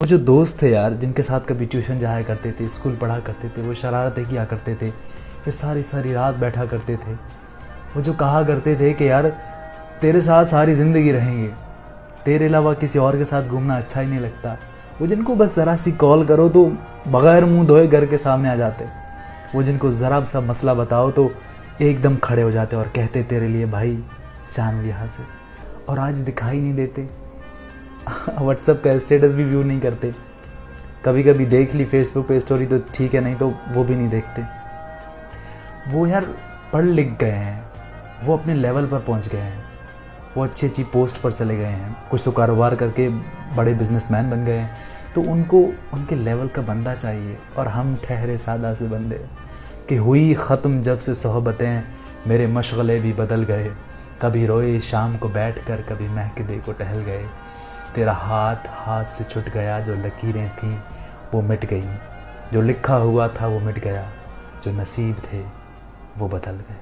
वो जो दोस्त थे यार, जिनके साथ कभी ट्यूशन जाया करते थे, स्कूल पढ़ा करते थे, वो शरारतें किया करते थे, फिर सारी सारी रात बैठा करते थे, वो जो कहा करते थे कि यार तेरे साथ सारी ज़िंदगी रहेंगे, तेरे अलावा किसी और के साथ घूमना अच्छा ही नहीं लगता, वो जिनको बस ज़रा सी कॉल करो तो बग़ैर मुंह धोए घर के सामने आ जाते, वो जिनको ज़रा सा मसला बताओ तो एकदम खड़े हो जाते और कहते तेरे लिए भाई जान यहाँ से, और आज दिखाई नहीं देते। व्हाट्सअप का स्टेटस भी व्यू नहीं करते, कभी कभी देख ली फेसबुक पे स्टोरी तो ठीक है, नहीं तो वो भी नहीं देखते। वो यार पढ़ लिख गए हैं, वो अपने लेवल पर पहुंच गए हैं, वो अच्छी अच्छी पोस्ट पर चले गए हैं, कुछ तो कारोबार करके बड़े बिजनेसमैन बन गए हैं, तो उनको उनके लेवल का बंदा चाहिए, और हम ठहरे सादा से बंदे कि हुई ख़त्म जब से सोहबतें मेरे मशगले भी बदल गए, कभी रोए शाम को बैठ कर, कभी महकदे को टहल गए, तेरा हाथ हाथ से छूट गया, जो लकीरें थीं वो मिट गई, जो लिखा हुआ था वो मिट गया, जो नसीब थे वो बदल गए।